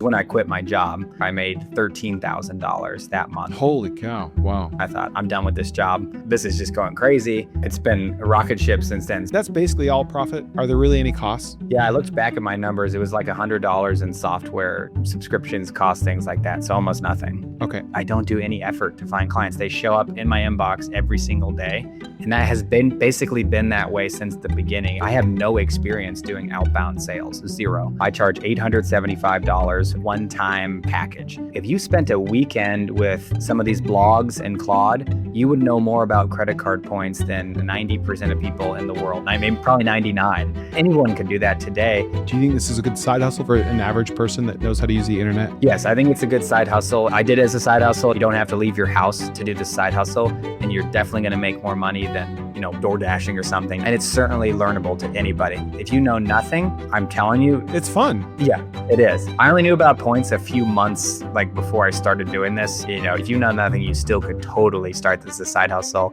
When I quit my job, I made $13,000 that month. Holy cow. Wow. I thought, I'm done with this job. This is just going crazy. It's been a rocket ship since then. That's basically all profit. Are there really any costs? Yeah, I looked back at my numbers. It was like $100 in software subscriptions, costs, things like that. So almost nothing. Okay. I don't do any effort to find clients. They show up in my inbox every single day. And that has basically been that way since the beginning. I have no experience doing outbound sales, zero. I charge $875 one-time package. If you spent a weekend with some of these blogs and Claude, you would know more about credit card points than 90% of people in the world. I mean, probably 99. Anyone can do that today. Do you think this is a good side hustle for an average person that knows how to use the internet? Yes, I think it's a good side hustle. I did it as a side hustle. You don't have to leave your house to do this side hustle, and you're definitely going to make more money than, door dashing or something. And it's certainly learnable to anybody. If you know nothing, I'm telling you, It's fun. yeah, it is. I only knew about points a few months before I started doing this. If you know nothing, you still could totally start this as a side hustle.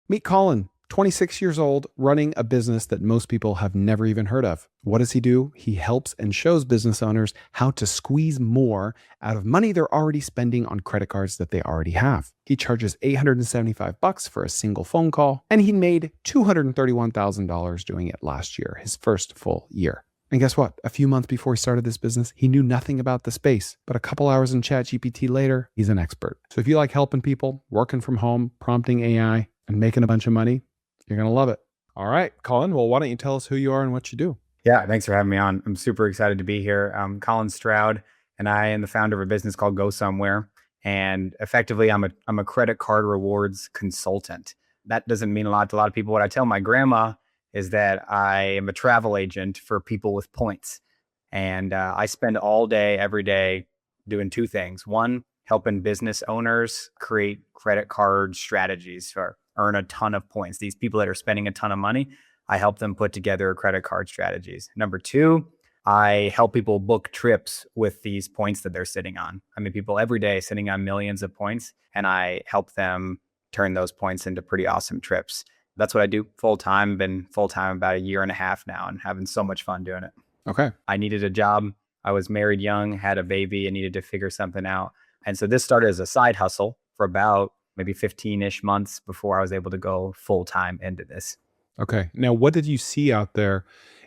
Meet Colin, 26 years old, running a business that most people have never even heard of. What does he do? He helps and shows business owners how to squeeze more out of money they're already spending on credit cards that they already have. He charges $875 for a single phone call, and he made $231,000 doing it last year, his first full year. And guess what? A few months before he started this business, he knew nothing about the space, but a couple hours in ChatGPT later, he's an expert. So if you like helping people, working from home, prompting AI, and making a bunch of money, you're going to love it. All right, Colin, well, why don't you tell us who you are and what you do? Yeah, thanks for having me on. I'm super excited to be here. I'm Colin Stroud, and I am the founder of a business called Go Somewhere. And effectively, I'm a credit card rewards consultant. That doesn't mean a lot to a lot of people. What I tell my grandma is that I am a travel agent for people with points. And I spend all day, every day doing two things. One, helping business owners create credit card strategies for earn a ton of points. These people that are spending a ton of money, I help them put together credit card strategies. Number two, I help people book trips with these points that they're sitting on. I mean, people every day sitting on millions of points, and I help them turn those points into pretty awesome trips. That's what I do full time. Been full time about a year and a half now, and having so much fun doing it. Okay. I needed a job. I was married young, had a baby, and needed to figure something out. And so this started as a side hustle for about maybe 15-ish months before I was able to go full time into this. Okay. Now, what did you see out there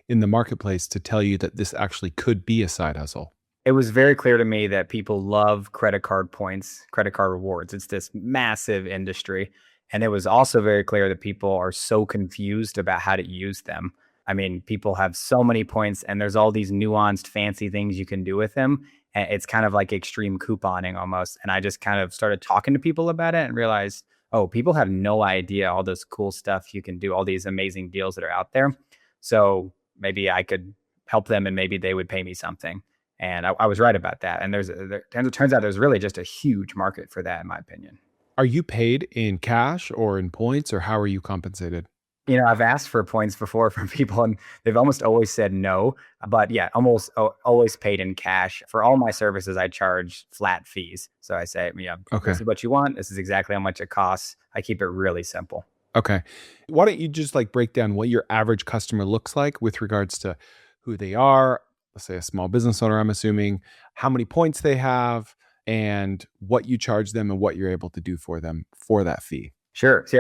in the marketplace to tell you that this actually could be a side hustle? It was very clear to me that people love credit card points, credit card rewards. It's this massive industry. And it was also very clear that people are so confused about how to use them. I mean, people have so many points, and there's all these nuanced, fancy things you can do with them. And it's kind of like extreme couponing almost. And I just kind of started talking to people about it and realized, oh, people have no idea all this cool stuff you can do, all these amazing deals that are out there. So maybe I could help them, and maybe they would pay me something. And I was right about that. And it turns out there's really just a huge market for that, in my opinion. Are you paid in cash or in points, or how are you compensated? I've asked for points before from people, and they've almost always said no. But yeah, almost always paid in cash. For all my services, I charge flat fees. So I say, Okay. This is what you want. This is exactly how much it costs. I keep it really simple. Okay. Why don't you just break down what your average customer looks like with regards to who they are, let's say a small business owner, I'm assuming, how many points they have, and what you charge them and what you're able to do for them for that fee. Sure. So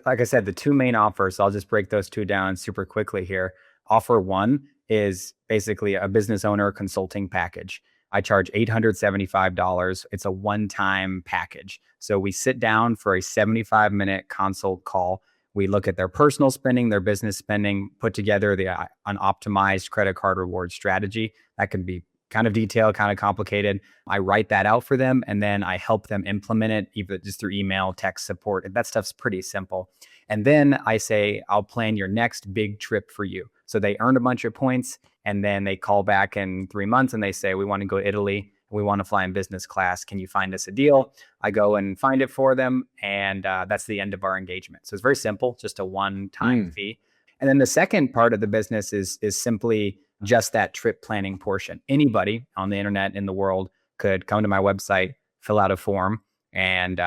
like I said, the two main offers, I'll just break those two down super quickly here. Offer one is basically a business owner consulting package. I charge $875. It's a one-time package. So we sit down for a 75-minute consult call. We look at their personal spending, their business spending, put together an optimized credit card reward strategy. That can be kind of detailed, kind of complicated. I write that out for them, and then I help them implement it, either just through email, text support. That stuff's pretty simple. And then I say, I'll plan your next big trip for you. So they earn a bunch of points, and then they call back in 3 months and they say, we want to go to Italy. We want to fly in business class. Can you find us a deal? I go and find it for them. And that's the end of our engagement. So it's very simple, just a one-time fee. And then the second part of the business is simply just that trip planning portion. Anybody on the internet in the world could come to my website, fill out a form, and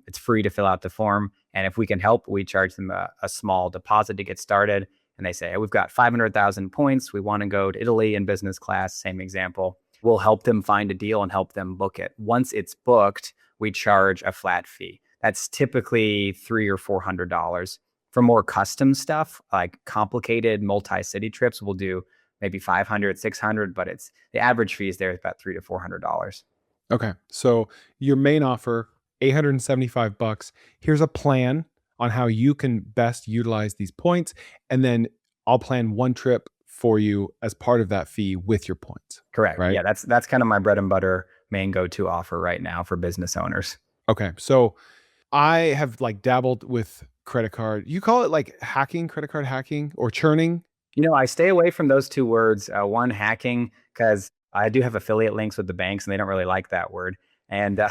it's free to fill out the form. And if we can help, we charge them a small deposit to get started. and they say, hey, we've got 500,000 points. We want to go to Italy in business class, same example. We'll help them find a deal and help them book it. Once it's booked, we charge a flat fee. That's typically $300 or $400. For more custom stuff, like complicated multi-city trips, we'll do maybe 500, 600, but it's the average fees there is about $300 to $400. Okay. So your main offer, $875. Here's a plan on how you can best utilize these points. And then I'll plan one trip for you as part of that fee with your points. Correct. Right? Yeah, that's kind of my bread and butter main go-to offer right now for business owners. Okay. So I have like dabbled with credit card. You call it like hacking, credit card hacking or churning? I stay away from those two words. One, hacking, because I do have affiliate links with the banks and they don't really like that word. And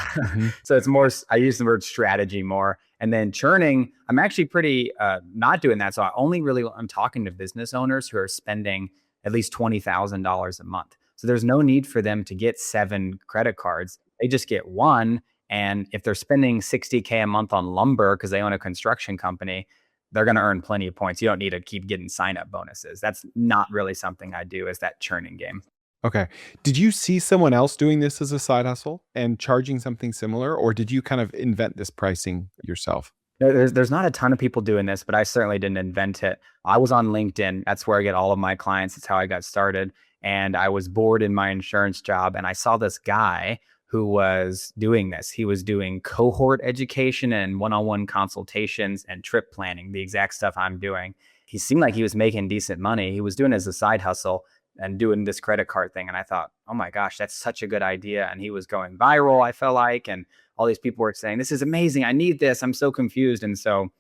so it's more, I use the word strategy more. And then churning, I'm actually pretty not doing that. So I'm talking to business owners who are spending at least $20,000 a month. So there's no need for them to get 7 credit cards. They just get one. And if they're spending $60K a month on lumber because they own a construction company, they're going to earn plenty of points. You don't need to keep getting sign-up bonuses. That's not really something I do, is that churning game. Okay. Did you see someone else doing this as a side hustle and charging something similar, or did you kind of invent this pricing yourself? No, there's not a ton of people doing this, but I certainly didn't invent it. I was on LinkedIn. That's where I get all of my clients. That's how I got started. And I was bored in my insurance job, and I saw this guy who was doing this. He was doing cohort education and one-on-one consultations and trip planning, the exact stuff I'm doing. He seemed like he was making decent money. He was doing it as a side hustle and doing this credit card thing. And I thought, oh my gosh, that's such a good idea. And he was going viral, I felt like, and all these people were saying, this is amazing. I need this. I'm so confused. And so,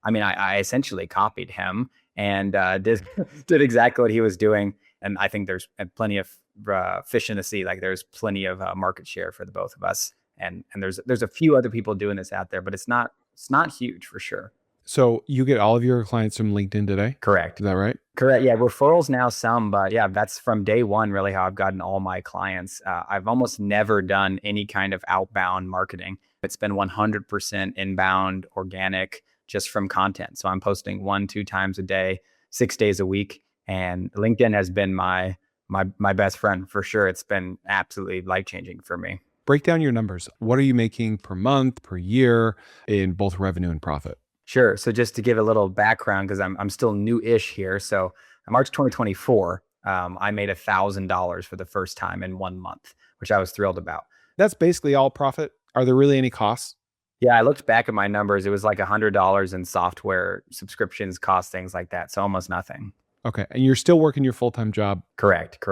I essentially copied him and did exactly what he was doing. And I think there's plenty of fish in the sea. Like there's plenty of market share for the both of us. And there's a few other people doing this out there, but it's not huge for sure. So you get all of your clients from LinkedIn today? Correct. Is that right? Correct. Yeah. Referrals now some, but yeah, that's from day one, really how I've gotten all my clients. I've almost never done any kind of outbound marketing. It's been 100% inbound, organic, just from content. So I'm posting 1-2 times a day, 6 days a week. And LinkedIn has been my best friend for sure. It's been absolutely life-changing for me. Break down your numbers. What are you making per month, per year in both revenue and profit? Sure. So just to give a little background, because I'm still new-ish here. So in March 2024, I made $1,000 for the first time in 1 month, which I was thrilled about. That's basically all profit. Are there really any costs? Yeah, I looked back at my numbers. It was like $100 in software subscriptions, costs, things like that. So almost nothing. Okay. And you're still working your full-time job? Correct.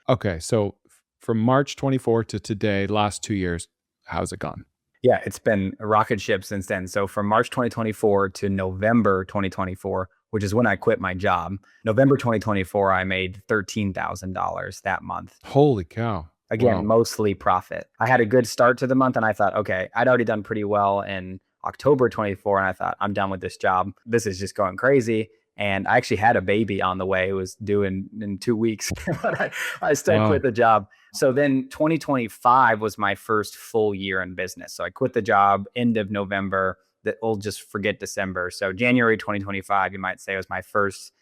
Okay. So from March 24 to today, last 2 years, how's it gone? Yeah, it's been a rocket ship since then. So from March 2024 to November 2024, which is when I quit my job, November 2024, I made $13,000 that month. Holy cow. Again, Wow. mostly profit. I had a good start to the month and I thought, okay, I'd already done pretty well in October 24. And I thought, I'm done with this job. This is just going crazy. And I actually had a baby on the way. It was due in 2 weeks, but I still quit the job. So then 2025 was my first full year in business. So I quit the job end of November. That we'll just forget December. So January 2025, you might say, was my first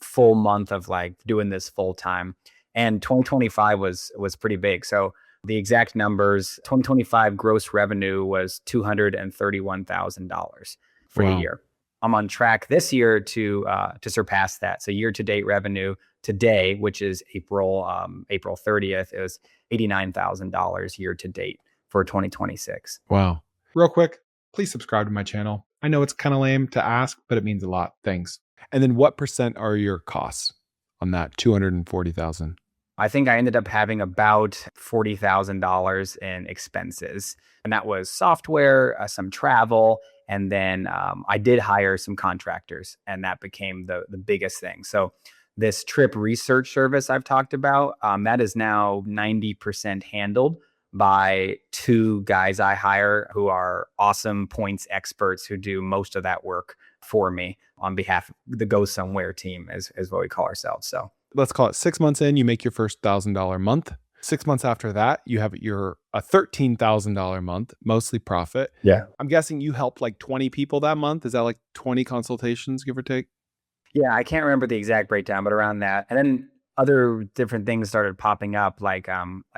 full month of like doing this full time. And 2025 was pretty big. So the exact numbers, 2025 gross revenue was $231,000 for the year. I'm on track this year to surpass that. So year-to-date revenue today, which is April 30th, it was $89,000 year-to-date for 2026. Wow. Real quick, please subscribe to my channel. I know it's kind of lame to ask, but it means a lot. Thanks. And then what % are your costs on that 240,000? I think I ended up having about $40,000 in expenses. And that was software, some travel, and then I did hire some contractors, and that became the biggest thing. So this trip research service I've talked about, that is now 90% handled by 2 guys I hire who are awesome points experts who do most of that work for me on behalf of the Go Somewhere team is what we call ourselves. So let's call it 6 months in, you make your first $1,000 month. 6 months after that, you have a $13,000 month, mostly profit. Yeah. I'm guessing you helped like 20 people that month. Is that like 20 consultations, give or take? Yeah, I can't remember the exact breakdown, but around that. And then other different things started popping up, like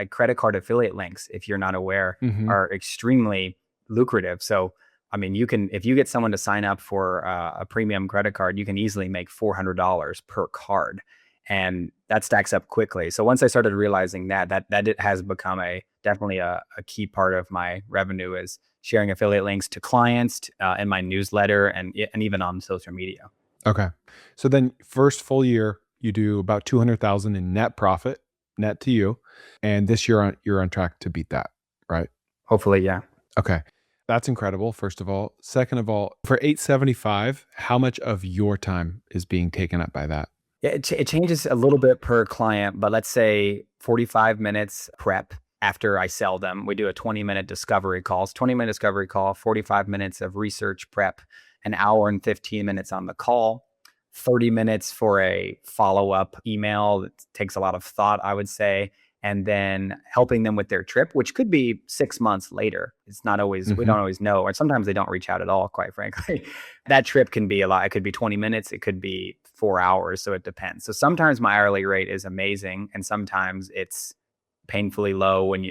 credit card affiliate links, if you're not aware, Hmm. are extremely lucrative. So I mean, you can, if you get someone to sign up for a premium credit card, you can easily make $400 per card, and that stacks up quickly. So once I started realizing that it has become a definitely a key part of my revenue is sharing affiliate links to clients in my newsletter and even on social media. Okay. So then first full year, you do about 200,000 in net profit, net to you. And this year you're on track to beat that, right? Hopefully, yeah. Okay. That's incredible, first of all. Second of all, for 875, how much of your time is being taken up by that? Yeah, it changes a little bit per client, but let's say 45 minutes prep after I sell them. We do a 20-minute discovery calls, 20-minute discovery call, 45 minutes of research prep, an hour and 15 minutes on the call, 30 minutes for a follow-up email that takes a lot of thought, I would say, and then helping them with their trip, which could be 6 months later. It's not always, we Hmm. don't always know, or sometimes they don't reach out at all, quite frankly. That trip can be a lot. It could be 20 minutes, it could be 4 hours. So it depends. So sometimes my hourly rate is amazing, and sometimes it's painfully low when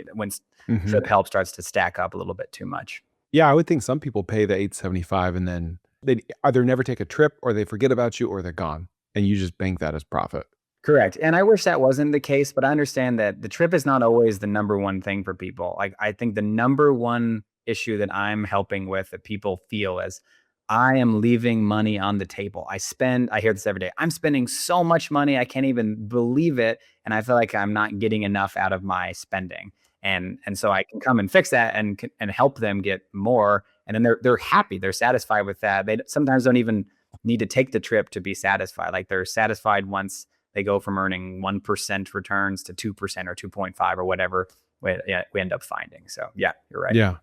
Hmm. trip help starts to stack up a little bit too much. Yeah, I would think some people pay the 875 and then they either never take a trip or they forget about you or they're gone. And you just bank that as profit. Correct. And I wish that wasn't the case, but I understand that the trip is not always the number one thing for people. Like, I think the number one issue that I'm helping with that people feel is I am leaving money on the table. I hear this every day. I'm spending so much money. I can't even believe it. And I feel like I'm not getting enough out of my spending. And so I can come and fix that and help them get more. And then they're happy. They're satisfied with that. They sometimes don't even need to take the trip to be satisfied. Like, they're satisfied once they go from earning 1% returns to 2% or 2.5 or whatever we end up finding. So yeah, you're right. Yeah.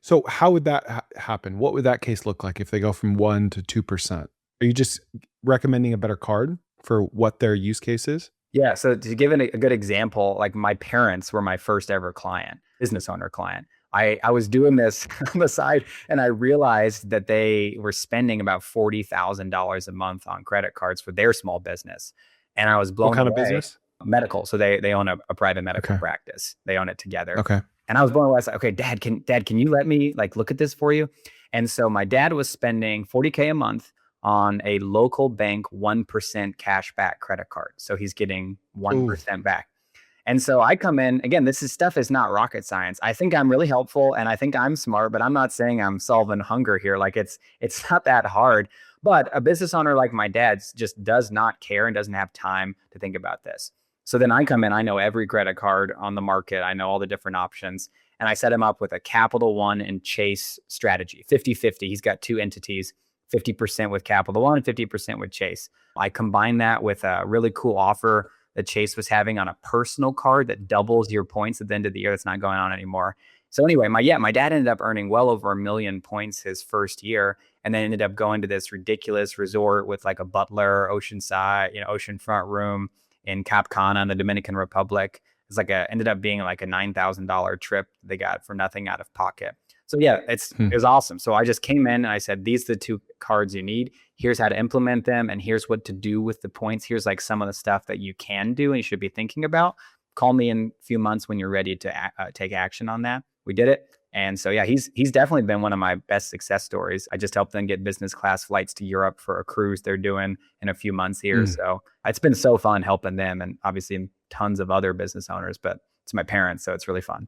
So how would that happen? What would that case look like if they go from 1 to 2%? Are you just recommending a better card for what their use case is? Yeah. So to give a good example, like, my parents were my first ever client, business owner client. I was doing this on the side, and I realized that they were spending about $40,000 a month on credit cards for their small business. And I was What blown kind of away. business? Medical. So they own a private medical Okay. practice. They own it together. Okay. And I was blown away. I was like, okay, dad, can you let me like look at this for you? And so my dad was spending 40K a month on a local bank 1% cash back credit card. So he's getting Ooh. 1% back. And so I come in, again, stuff is not rocket science. I think I'm really helpful and I think I'm smart, but I'm not saying I'm solving hunger here. Like, it's not that hard. But a business owner like my dad's just does not care and doesn't have time to think about this. So then I come in, I know every credit card on the market, I know all the different options, and I set him up with a Capital One and Chase strategy, 50-50. He's got two entities, 50% with Capital One and 50% with Chase. I combine that with a really cool offer that Chase was having on a personal card that doubles your points at the end of the year. That's not going on anymore. So anyway, my dad ended up earning well over 1 million points his first year, and then ended up going to this ridiculous resort with like a butler, oceanside, oceanfront room in Cap Cana in the Dominican Republic. It's like ended up being like a $9,000 trip they got for nothing out of pocket. So yeah, Hmm. it was awesome. So I just came in and I said, these are the two cards you need. Here's how to implement them, and here's what to do with the points. Here's like some of the stuff that you can do and you should be thinking about. Call me in a few months when you're ready to take action on that. We did it. And so yeah, he's definitely been one of my best success stories. I just helped them get business class flights to Europe for a cruise they're doing in a few months here. Mm. So it's been so fun helping them, and obviously tons of other business owners, but it's my parents, so it's really fun.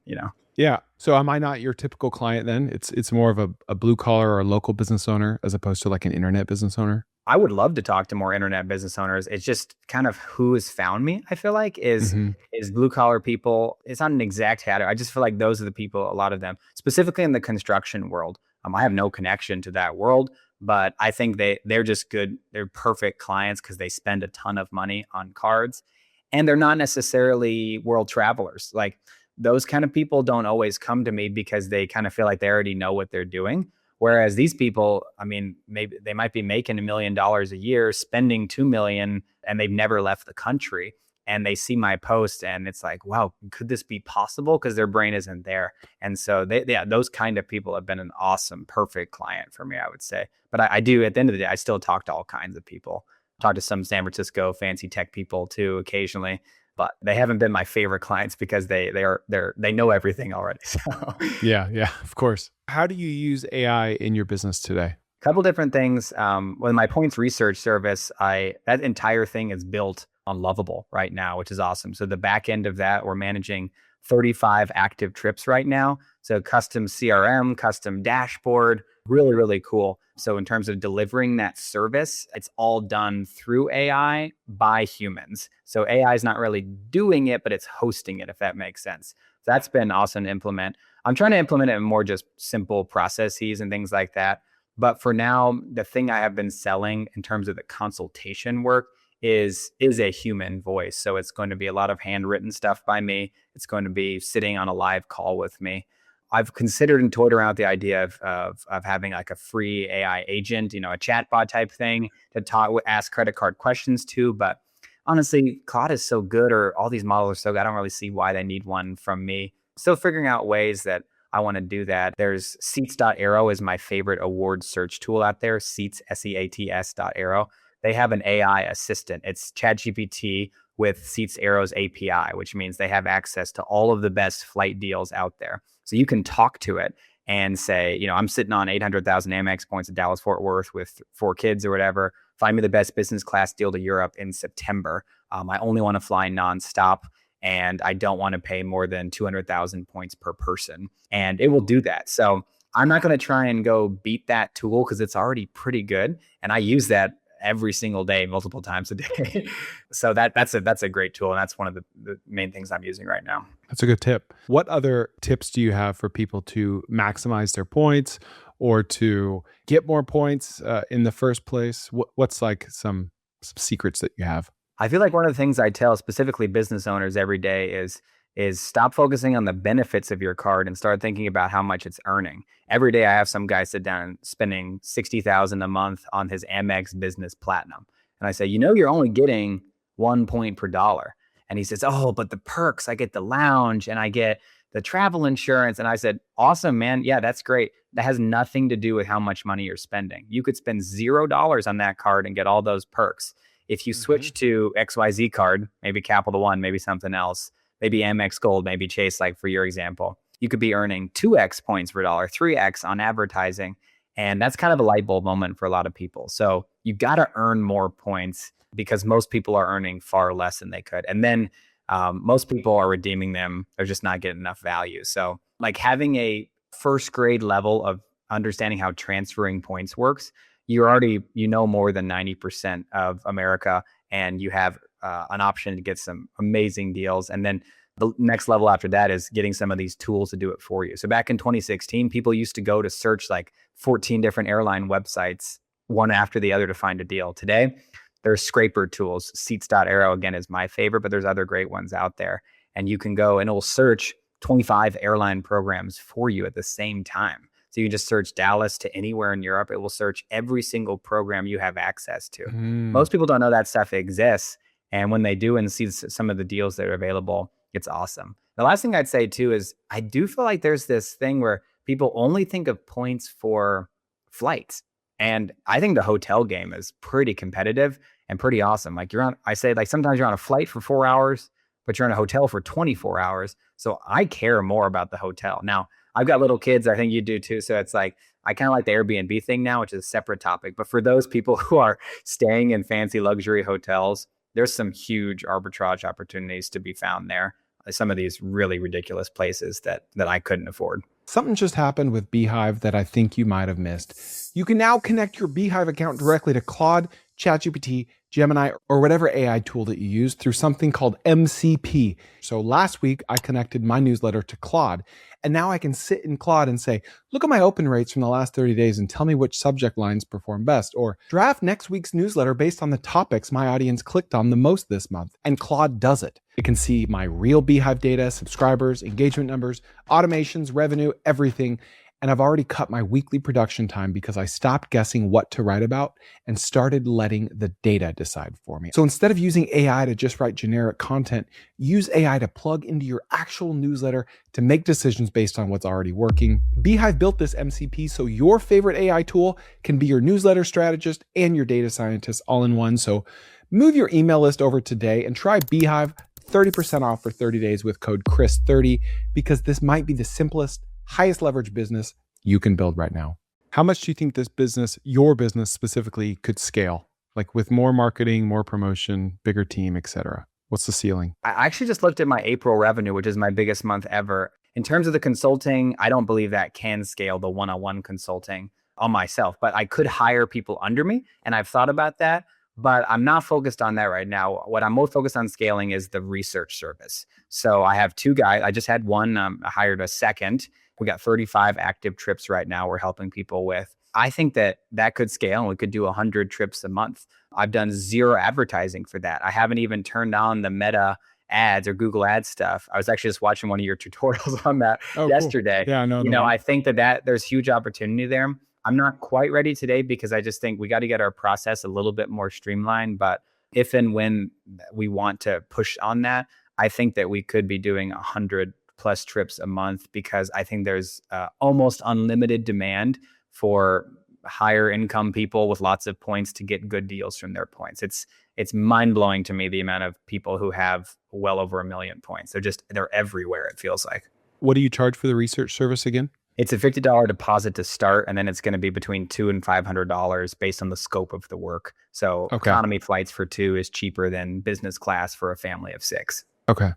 Yeah. So am I not your typical client then? It's more of a blue collar or a local business owner as opposed to like an internet business owner? I would love to talk to more internet business owners. It's just kind of who has found me, I feel like, is Hmm. is blue collar people. It's not an exact hat. I just feel like those are the people, a lot of them, specifically in the construction world. I have no connection to that world, but I think they're just good. They're perfect clients because they spend a ton of money on cards, and they're not necessarily world travelers. Like, those kind of people don't always come to me because they kind of feel like they already know what they're doing. Whereas these people, I mean, maybe they might be making $1 million a year, spending 2 million, and they've never left the country. And they see my post, and it's like, wow, could this be possible? Because their brain isn't there. And so yeah, those kind of people have been an awesome, perfect client for me, I would say. But I do, at the end of the day, I still talk to all kinds of people. Talk to some San Francisco fancy tech people too occasionally, but they haven't been my favorite clients because they know everything already. So Yeah, of course. How do you use AI in your business today? couple different things. With my points research service, that entire thing is built on Lovable right now, which is awesome. So the back end of that, we're managing 35 active trips right now. So custom CRM, custom dashboard, really, really cool. So in terms of delivering that service, it's all done through AI by humans. So AI is not really doing it, but it's hosting it, if that makes sense. So that's been awesome to implement. I'm trying to implement it in more just simple processes and things like that. But for now, the thing I have been selling in terms of the consultation work is a human voice. So it's going to be a lot of handwritten stuff by me. It's going to be sitting on a live call with me. I've considered and toyed around with the idea of having like a free AI agent, a chatbot type thing to ask credit card questions to. But honestly, Claude is so good, or all these models are so good, I don't really see why they need one from me. Still figuring out ways that I want to do that. There's Seats.Arrow is my favorite award search tool out there. Seats, SEATS.Arrow. They have an AI assistant. It's ChatGPT with Seats.Arrow's API, which means they have access to all of the best flight deals out there. So you can talk to it and say, I'm sitting on 800,000 Amex points at Dallas Fort Worth with 4 kids or whatever. Find me the best business class deal to Europe in September. I only want to fly nonstop, and I don't want to pay more than 200,000 points per person. And it will do that. So I'm not going to try and go beat that tool because it's already pretty good. And I use that every single day, multiple times a day. So that's a great tool. And that's one of the main things I'm using right now. That's a good tip. What other tips do you have for people to maximize their points or to get more points in the first place? What's like some secrets that you have? I feel like one of the things I tell specifically business owners every day is stop focusing on the benefits of your card and start thinking about how much it's earning. Every day I have some guy sit down and spending $60,000 a month on his Amex Business Platinum. And I say, you're only getting 1 point per dollar. And he says, oh, but the perks, I get the lounge and I get the travel insurance. And I said, awesome, man. Yeah, that's great. That has nothing to do with how much money you're spending. You could spend $0 on that card and get all those perks. If you switch to XYZ card, maybe Capital One, maybe something else, maybe Amex Gold, maybe Chase, like for your example, you could be earning 2x points per dollar, 3x on advertising. And that's kind of a light bulb moment for a lot of people. So you got to earn more points because most people are earning far less than they could. And then most people are redeeming them. They're just not getting enough value. So like having a first grade level of understanding how transferring points works, you're already, more than 90% of America, and you have an option to get some amazing deals. And then the next level after that is getting some of these tools to do it for you. So back in 2016, people used to go to search like 14 different airline websites, one after the other to find a deal. Today, there's scraper tools. Seats.Arrow, again, is my favorite, but there's other great ones out there. And you can go and it'll search 25 airline programs for you at the same time. So you can just search Dallas to anywhere in Europe. It will search every single program you have access to. Most people don't know that stuff exists. And when they do and see some of the deals that are available, it's awesome. The last thing I'd say too is I do feel like there's this thing where people only think of points for flights. And I think the hotel game is pretty competitive and pretty awesome. Like sometimes you're on a flight for 4 hours, but you're in a hotel for 24 hours. So I care more about the hotel. Now, I've got little kids. I think you do too. So it's like, I kind of like the Airbnb thing now, which is a separate topic. But for those people who are staying in fancy luxury hotels, there's some huge arbitrage opportunities to be found there. Some of these really ridiculous places that I couldn't afford. Something just happened with Beehive that I think you might have missed. You can now connect your Beehive account directly to Claude, ChatGPT, Gemini, or whatever AI tool that you use through something called MCP. So last week, I connected my newsletter to Claude, and now I can sit in Claude and say, look at my open rates from the last 30 days and tell me which subject lines perform best, or draft next week's newsletter based on the topics my audience clicked on the most this month. And Claude does it. It can see my real Beehive data, subscribers, engagement numbers, automations, revenue, everything. And I've already cut my weekly production time because I stopped guessing what to write about and started letting the data decide for me. So instead of using AI to just write generic content, use AI to plug into your actual newsletter to make decisions based on what's already working, Beehive built this MCP so your favorite AI tool can be your newsletter strategist and your data scientist all in one. So move your email list over today and try Beehive 30% off for 30 days with code Chris30, because this might be the simplest, highest leverage business you can build right now. How much do you think this business, your business specifically, could scale? Like with more marketing, more promotion, bigger team, etc. What's the ceiling? I actually just looked at my April revenue, which is my biggest month ever. In terms of the consulting, I don't believe that can scale the one-on-one consulting on myself, but I could hire people under me. And I've thought about that, but I'm not focused on that right now. What I'm most focused on scaling is the research service. So I have 2 guys. I just had one. I hired a second. We got 35 active trips right now we're helping people with. I think that could scale and we could do 100 trips a month. I've done 0 advertising for that. I haven't even turned on the Meta ads or Google Ads stuff. I was actually just watching one of your tutorials on that yesterday. Cool. Yeah, I know. I think that there's huge opportunity there. I'm not quite ready today because I just think we got to get our process a little bit more streamlined. But if and when we want to push on that, I think that we could be doing 100 plus trips a month, because I think there's almost unlimited demand for higher income people with lots of points to get good deals from their points. It's mind blowing to me, the amount of people who have well over 1 million points. They're everywhere, it feels like. What do you charge for the research service again? It's a $50 deposit to start, and then it's going to be between $200 and $500 based on the scope of the work. So economy flights for 2 is cheaper than business class for a family of 6. Okay.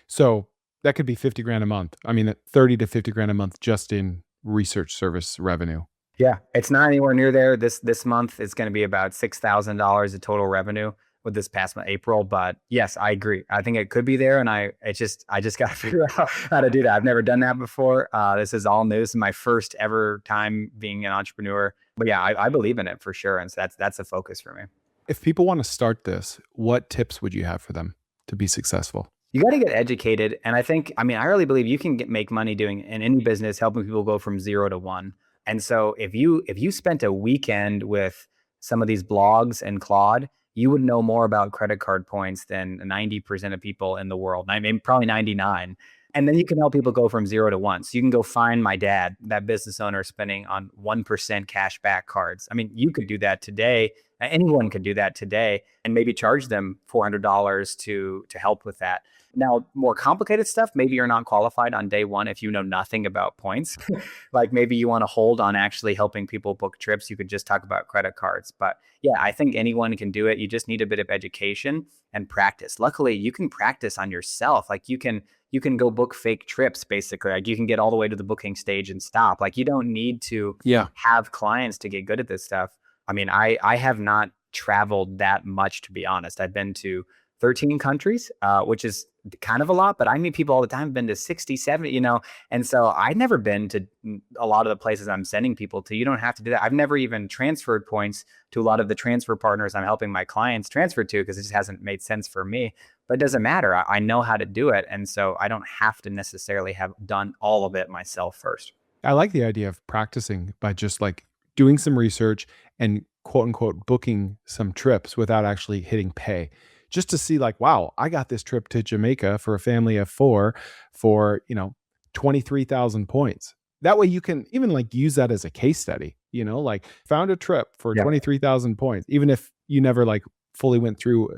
So that could be 50 grand a month. I mean, 30 to 50 grand a month just in research service revenue. Yeah, it's not anywhere near there. This month is going to be about $6,000 of total revenue with this past month, April. But yes, I agree. I think it could be there, and I just got to figure out how to do that. I've never done that before. This is all new. This is my first ever time being an entrepreneur. But yeah, I believe in it for sure, and so that's a focus for me. If people want to start this, what tips would you have for them to be successful? You got to get educated, and I really believe you can make money doing in any business, helping people go from 0 to 1. And so if you spent a weekend with some of these blogs and Claude, you would know more about credit card points than 90% of people in the world. I mean, probably 99. And then you can help people go from 0 to 1. So you can go find my dad, that business owner spending on 1% cash back cards. I mean, you could do that today. Anyone could do that today and maybe charge them $400 to help with that. Now, more complicated stuff, maybe you're not qualified on day one if you know nothing about points. Like maybe you want to hold on actually helping people book trips. You could just talk about credit cards. But yeah, I think anyone can do it. You just need a bit of education and practice. Luckily, you can practice on yourself. Like you can go book fake trips, basically. Like you can get all the way to the booking stage and stop. Like you don't need to have clients to get good at this stuff. I mean, I have not traveled that much, to be honest. I've been to 13 countries, which is kind of a lot, but I meet people all the time. I've been to 60, 70, and so I've never been to a lot of the places I'm sending people to. You don't have to do that. I've never even transferred points to a lot of the transfer partners I'm helping my clients transfer to, because it just hasn't made sense for me. But it doesn't matter. I know how to do it. And so I don't have to necessarily have done all of it myself first. I like the idea of practicing by just like doing some research and quote unquote booking some trips without actually hitting pay, just to see like, wow, I got this trip to Jamaica for a family of 4 for 23,000 points. That way you can even like use that as a case study, like found a trip for 23,000 points, even if you never like fully went through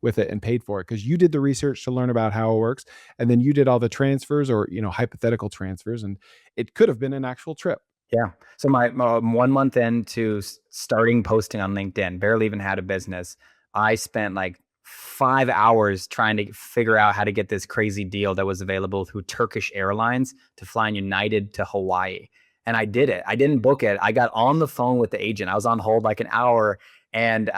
with it and paid for it, because you did the research to learn about how it works, and then you did all the transfers or hypothetical transfers, and it could have been an actual trip. Yeah. So my 1 month into starting posting on LinkedIn, barely even had a business. I spent like 5 hours trying to figure out how to get this crazy deal that was available through Turkish Airlines to fly in United to Hawaii. And I did it. I didn't book it. I got on the phone with the agent. I was on hold like an hour. And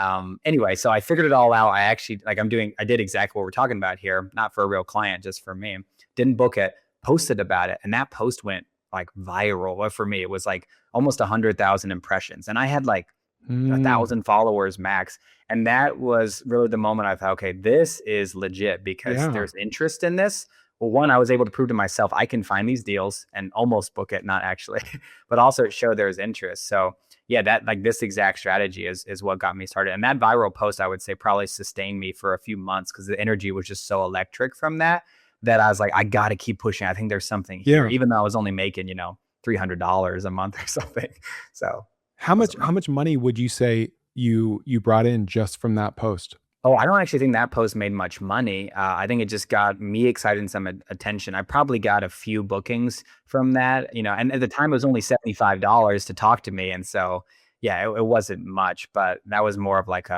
anyway, so I figured it all out. I actually I did exactly what we're talking about here, not for a real client, just for me. Didn't book it, posted about it. And that post went like viral. Well, for me, it was like almost 100,000 impressions. And I had like 1,000 followers max. And that was really the moment I thought, okay, this is legit, because there's interest in this. Well, one, I was able to prove to myself I can find these deals and almost book it, not actually, but also it showed there's interest. So yeah, that like this exact strategy is what got me started. And that viral post, I would say, probably sustained me for a few months, because the energy was just so electric from that I was like, I got to keep pushing. I think there's something here, even though I was only making, $300 a month or something. So How much awesome. how much money would you say you brought in just from that post? Oh, I don't actually think that post made much money. I think it just got me excited and some attention. I probably got a few bookings from that, and at the time it was only $75 to talk to me. And so, yeah, it wasn't much, but that was more of like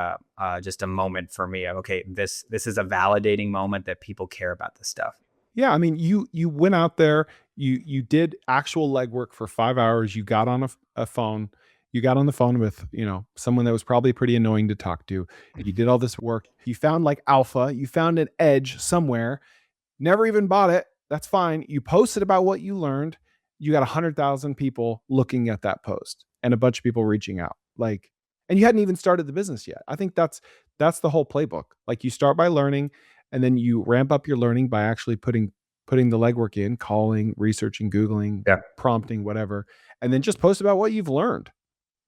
just a moment for me of, okay, this is a validating moment that people care about this stuff. Yeah, I mean, you went out there, you did actual legwork for 5 hours. You got on a phone, you got on the phone with someone that was probably pretty annoying to talk to. You did all this work. You found like alpha. You found an edge somewhere. Never even bought it. That's fine. You posted about what you learned. You got 100,000 people looking at that post and a bunch of people reaching out. Like, and you hadn't even started the business yet. I think that's the whole playbook. Like you start by learning and then you ramp up your learning by actually putting the legwork in, calling, researching, Googling, Yeah. prompting, whatever, and then just post about what you've learned.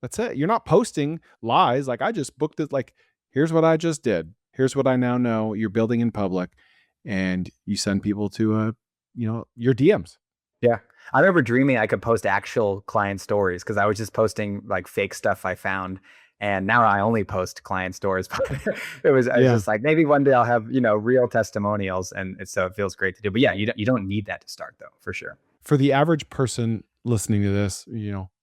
That's it. You're not posting lies. Like I just booked it. Like, here's what I just did. Here's what I now know. You're building in public and you send people to your DMs. Yeah. I remember dreaming I could post actual client stories because I was just posting like fake stuff I found. And now I only post client stories. But it's Yeah. just like maybe one day I'll have, real testimonials. And so it feels great to do. But yeah, you don't need that to start though, for sure. For the average person listening to this,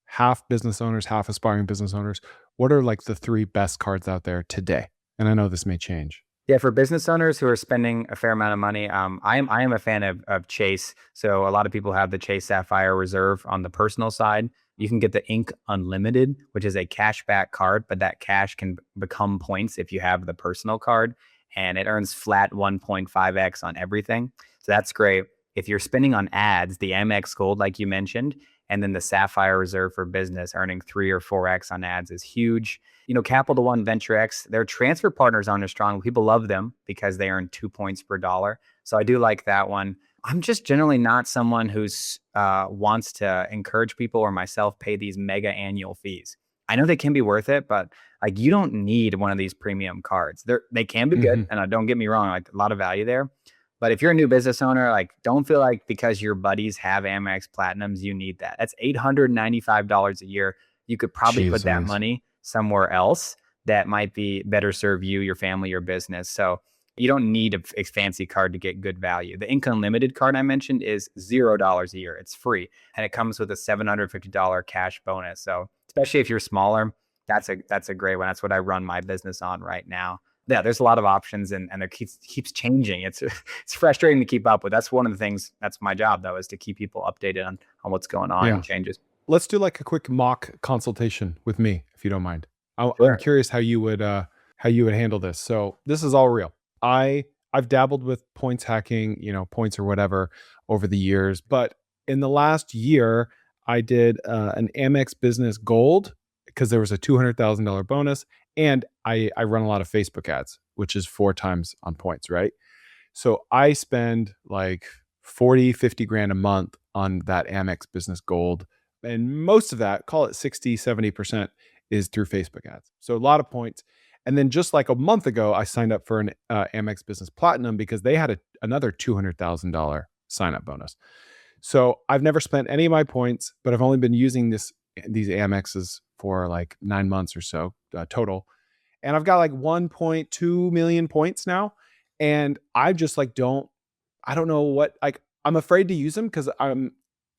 half business owners, half aspiring business owners, what are like the three best cards out there today? And I know this may change. Yeah, for business owners who are spending a fair amount of money, I am a fan of Chase. So a lot of people have the Chase Sapphire Reserve on the personal side. You can get the Ink Unlimited, which is a cashback card, but that cash can become points if you have the personal card, and it earns flat 1.5x on everything. So that's great. If you're spending on ads, the Amex Gold, like you mentioned, and then the Sapphire Reserve for Business earning 3 or 4x on ads is huge. Capital One Venture X, their transfer partners aren't as strong. People love them because they earn 2 points per dollar. So I do like that one. I'm just generally not someone who's wants to encourage people or myself pay these mega annual fees. I know they can be worth it, but like you don't need one of these premium cards. They can be good, Mhm. and don't get me wrong, like a lot of value there. But if you're a new business owner, like don't feel like because your buddies have Amex Platinums, you need that. That's $895 a year. You could probably put Jeez that Louise. money somewhere else that might be better serve you, your family, your business. So you don't need a fancy card to get good value. The Income Limited card I mentioned is $0 a year. It's free. And it comes with a $750 cash bonus. So especially if you're smaller, that's a great one. That's what I run my business on right now. Yeah, there's a lot of options and it keeps changing. It's frustrating to keep up with. That's one of the things, that's my job though, is to keep people updated on what's going on Yeah. and changes. Let's do like a quick mock consultation with me, if you don't mind. I'm Sure. curious how you would handle this. So this is all real. I've dabbled with points hacking, points or whatever over the years, but in the last year, I did an Amex Business Gold because there was a $200,000 bonus, and I run a lot of Facebook ads, which is 4 times on points, right? So I spend like 40, 50 grand a month on that Amex Business Gold. And most of that, call it 60, 70%, is through Facebook ads. So a lot of points. And then just like a month ago, I signed up for an Amex Business Platinum because they had another $200,000 sign up bonus. So I've never spent any of my points, but I've only been using these Amexes for like 9 months or so total. And I've got like 1.2 million points now. And I just like I don't know what, like I'm afraid to use them because I'm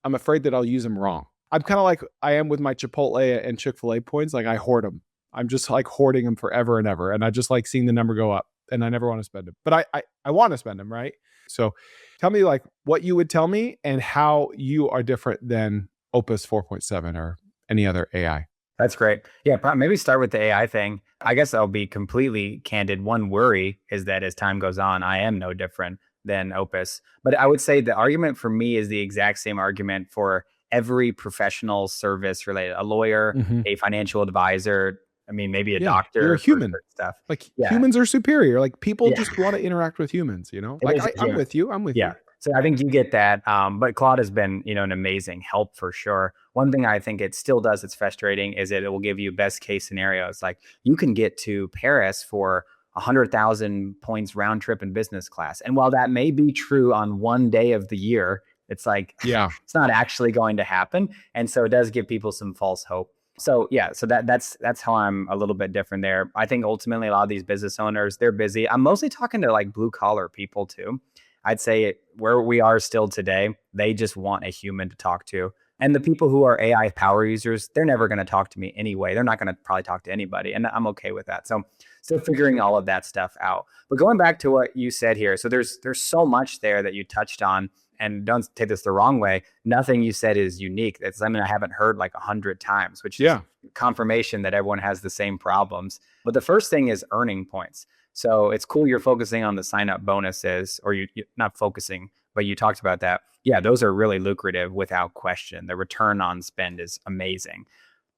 afraid that I'll use them wrong. I'm kind of like I am with my Chipotle and Chick-fil-A points. Like I hoard them. I'm just like hoarding them forever and ever. And I just like seeing the number go up and I never want to spend them. But I want to spend them, right? So tell me like what you would tell me and how you are different than Opus 4.7 or any other AI. That's great. Yeah, maybe start with the AI thing. I guess I'll be completely candid. One worry is that as time goes on, I am no different than Opus. But I would say the argument for me is the exact same argument for every professional service related, a lawyer, Mhm. a financial advisor, I mean, maybe a Yeah, you're a doctor for human. certain stuff. Like Yeah. humans are superior. Like people Yeah. just want to interact with humans, you know? It Like is. I'm with you. I'm with Yeah. you. So I think you get that. But Claude has been, an amazing help for sure. One thing I think it still does that's frustrating is that it will give you best case scenarios. Like you can get to Paris for 100,000 points round trip in business class. And while that may be true on one day of the year, It's like, Yeah. it's not actually going to happen. And so it does give people some false hope. So yeah, so that's how I'm a little bit different there. I think ultimately a lot of these business owners, they're busy. I'm mostly talking to like blue collar people too. I'd say where we are still today, they just want a human to talk to. And the people who are AI power users, they're never going to talk to me anyway. They're not going to probably talk to anybody. And I'm okay with that. So still figuring all of that stuff out. But going back to what you said here, so there's so much there that you touched on. And don't take this the wrong way. Nothing you said is unique. That's something I haven't heard like 100 times, which is confirmation that everyone has the same problems. But the first thing is earning points. So it's cool you're focusing on the sign up bonuses, or you not focusing, but you talked about that. Yeah, those are really lucrative without question. The return on spend is amazing.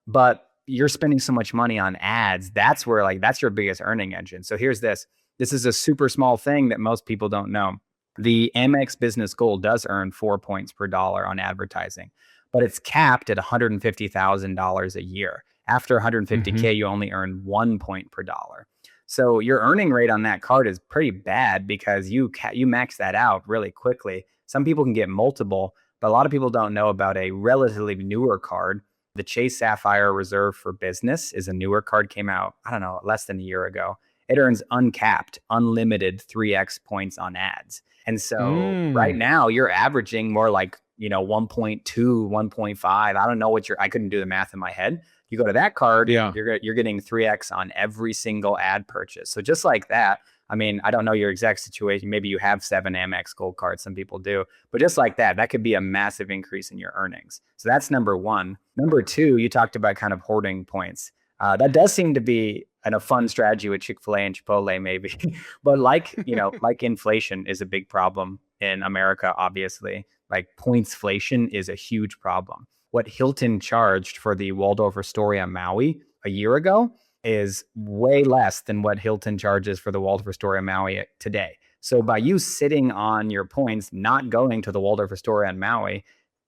But you're spending so much money on ads. That's where like that's your biggest earning engine. So here's this. This is a super small thing that most people don't know. The Amex Business Gold does earn 4 points per dollar on advertising, but it's capped at $150,000 a year. After 150K, you only earn 1 point per dollar. So your earning rate on that card is pretty bad because you max that out really quickly. Some people can get multiple, but a lot of people don't know about a relatively newer card. The Chase Sapphire Reserve for Business is a newer card, came out, I don't know, less than a year ago. It earns uncapped, unlimited 3x points on ads. And so right now you're averaging more like, 1.2, 1.5. I don't know I couldn't do the math in my head. You go to that card, you're getting 3x on every single ad purchase. So just like that, I mean, I don't know your exact situation. Maybe you have 7 Amex Gold cards. Some people do. But just like that could be a massive increase in your earnings. So that's number one. Number two, you talked about kind of hoarding points. That does seem to be a fun strategy with Chick-fil-A and Chipotle, maybe. But like inflation is a big problem in America, obviously. Like pointsflation is a huge problem. What Hilton charged for the Waldorf Astoria Maui a year ago is way less than what Hilton charges for the Waldorf Astoria Maui today. So by you sitting on your points, not going to the Waldorf Astoria and Maui,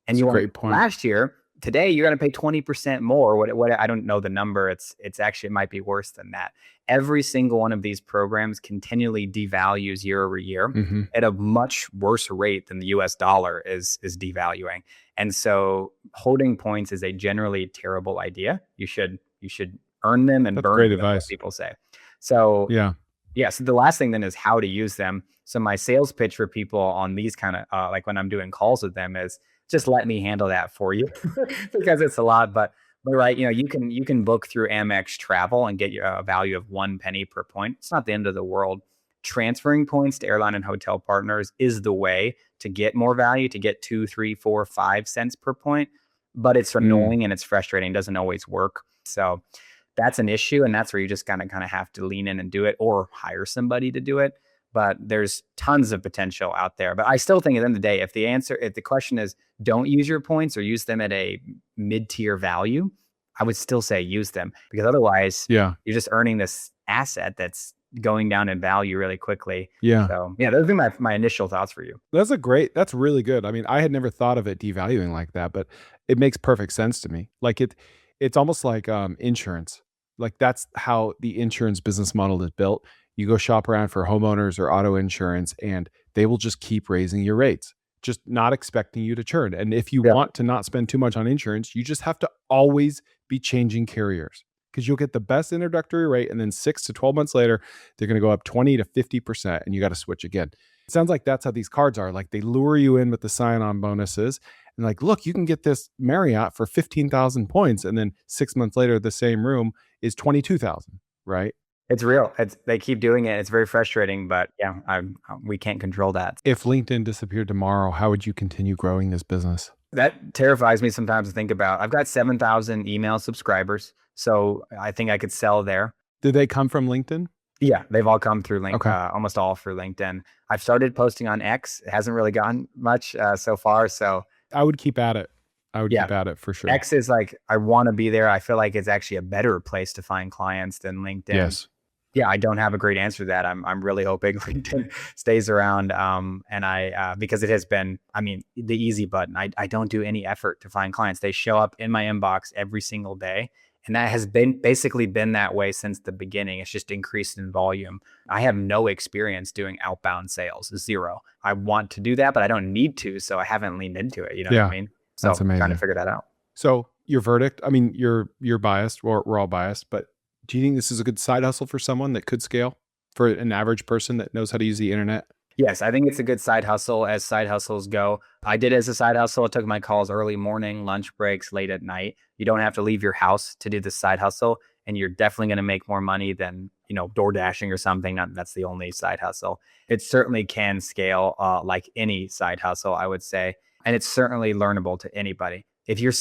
and you went last year, today you're going to pay 20% more. What I don't know the number. It's actually, it might be worse than that. Every single one of these programs continually devalues year over year at a much worse rate than the US dollar is devaluing. And so holding points is a generally terrible idea. You should earn them and burn them, advice. What people say. So so the last thing then is how to use them. So my sales pitch for people on these kind of like when I'm doing calls with them is just let me handle that for you because it's a lot. But right, you can book through Amex Travel and get a value of 1 penny per point. It's not the end of the world. Transferring points to airline and hotel partners is the way to get more value, to get 2, 3, 4, 5 cents per point. But it's annoying and it's frustrating. It doesn't always work. So that's an issue. And that's where you just kind of have to lean in and do it or hire somebody to do it. But there's tons of potential out there. But I still think at the end of the day, if the question is don't use your points or use them at a mid-tier value, I would still say use them because otherwise you're just earning this asset that's going down in value really quickly. So those would be my initial thoughts for you. That's really good. I mean, I had never thought of it devaluing like that, but it makes perfect sense to me. Like it's almost like insurance. Like that's how the insurance business model is built. You go shop around for homeowners or auto insurance and they will just keep raising your rates, just not expecting you to churn. And if you want to not spend too much on insurance, you just have to always be changing carriers because you'll get the best introductory rate. And then 6 to 12 months later, they're going to go up 20 to 50% and you got to switch again. It sounds like that's how these cards are. Like they lure you in with the sign-on bonuses and like, look, you can get this Marriott for 15,000 points. And then 6 months later, the same room is 22,000, right? It's real. They keep doing it. It's very frustrating, but we can't control that. If LinkedIn disappeared tomorrow, how would you continue growing this business? That terrifies me sometimes to think about. I've got 7,000 email subscribers, so I think I could sell there. Did they come from LinkedIn? Yeah, they've all come through LinkedIn, almost all through LinkedIn. I've started posting on X. It hasn't really gotten much so far. So I would keep at it. Keep at it for sure. X is like, I want to be there. I feel like it's actually a better place to find clients than LinkedIn. Yes. Yeah, I don't have a great answer to that. I'm really hoping LinkedIn stays around. And I because it has been, the easy button. I don't do any effort to find clients. They show up in my inbox every single day. And that has been basically been that way since the beginning. It's just increased in volume. I have no experience doing outbound sales, zero. I want to do that, but I don't need to. So I haven't leaned into it. You know what I mean? So that's amazing. trying to figure that out. So your verdict, I mean, you're biased. We're all biased, but do you think this is a good side hustle for someone that could scale for an average person that knows how to use the internet? Yes, I think it's a good side hustle as side hustles go. I did it as a side hustle. I took my calls early morning, lunch breaks, late at night. You don't have to leave your house to do this side hustle, and you're definitely going to make more money than, door dashing or something. That's the only side hustle. It certainly can scale like any side hustle, I would say. And it's certainly learnable to anybody. If you're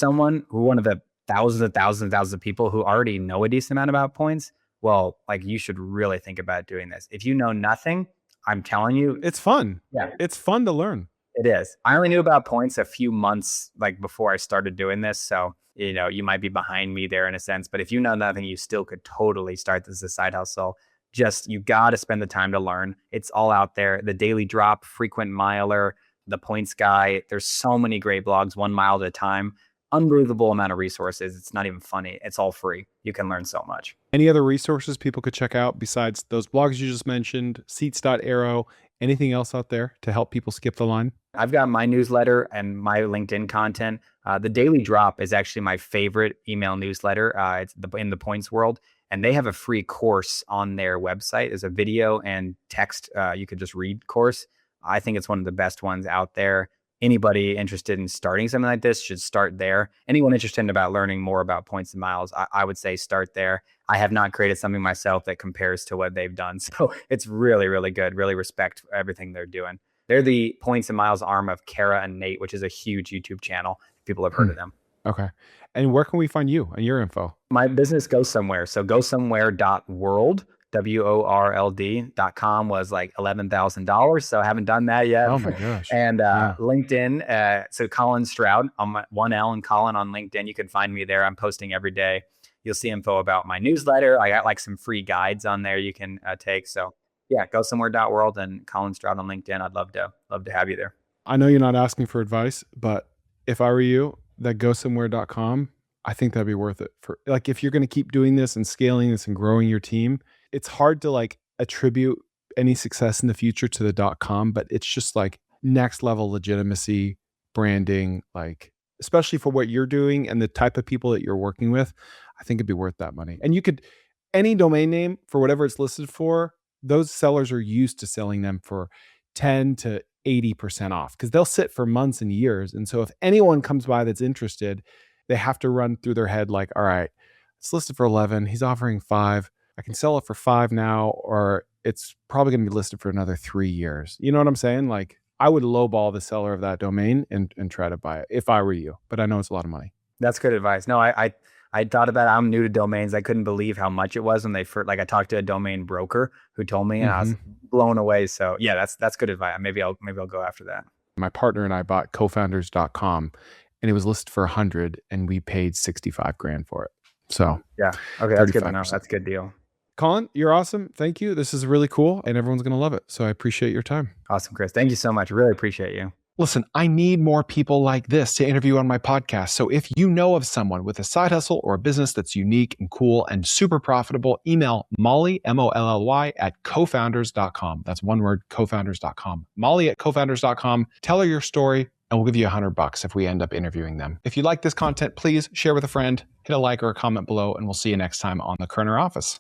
one of the thousands of people who already know a decent amount about points, well, like you should really think about doing this. If you know nothing, I'm telling you, it's fun. Yeah, it's fun to learn. It is. I only knew about points a few months before I started doing this. So, you might be behind me there in a sense, but if you know nothing, you still could totally start this as a side hustle. Just, you got to spend the time to learn. It's all out there. The Daily Drop, Frequent Miler, The Points Guy. There's so many great blogs, 1 mile at a time. Unbelievable amount of resources. It's not even funny. It's all free. You can learn so much. Any other resources people could check out besides those blogs you just mentioned, seats.arrow, anything else out there to help people skip the line? I've got my newsletter and my LinkedIn content. The Daily Drop is actually my favorite email newsletter. It's in the points world. And they have a free course on their website. There's a video and text you could just read course. I think it's one of the best ones out there. Anybody interested in starting something like this should start there. Anyone interested in about learning more about points and miles, I would say start there. I have not created something myself that compares to what they've done. So it's really, really good. Really respect everything they're doing. They're the points and miles arm of Kara and Nate, which is a huge YouTube channel. People have heard of them. Okay. And where can we find you and your info? My business goes somewhere. So gosomewhere.world. WORLD.com was like $11,000. So I haven't done that yet. Oh my gosh. And LinkedIn. So Colin Stroud on my 1L and Colin on LinkedIn. You can find me there. I'm posting every day. You'll see info about my newsletter. I got like some free guides on there you can take. So yeah, gosomewhere.world and Colin Stroud on LinkedIn. I'd love to have you there. I know you're not asking for advice, but if I were you, that gosomewhere.com, I think that'd be worth it. For like, if you're going to keep doing this and scaling this and growing your team, it's hard to like attribute any success in the future to the .com, but it's just like next level legitimacy, branding, like especially for what you're doing and the type of people that you're working with, I think it'd be worth that money. And you could, any domain name for whatever it's listed for, those sellers are used to selling them for 10 to 80% off because they'll sit for months and years. And so if anyone comes by that's interested, they have to run through their head like, all right, it's listed for 11. He's offering 5. I can sell it for 5 now, or it's probably going to be listed for another 3 years. You know what I'm saying? Like I would lowball the seller of that domain and try to buy it if I were you, but I know it's a lot of money. That's good advice. No, I thought about it. I'm new to domains. I couldn't believe how much it was when they first, I talked to a domain broker who told me and I was blown away. So yeah, that's good advice. Maybe I'll go after that. My partner and I bought cofounders.com and it was listed for 100 and we paid 65 grand for it. So yeah. Okay. That's good to know. That's a good deal. Colin, you're awesome. Thank you. This is really cool and everyone's going to love it. So I appreciate your time. Awesome, Chris. Thank you so much. Really appreciate you. Listen, I need more people like this to interview on my podcast. So if you know of someone with a side hustle or a business that's unique and cool and super profitable, email Molly, MOLLY, at cofounders.com. That's one word, cofounders.com. Molly at cofounders.com. Tell her your story and we'll give you $100 if we end up interviewing them. If you like this content, please share with a friend, hit a like or a comment below, and we'll see you next time on the Koerner Office.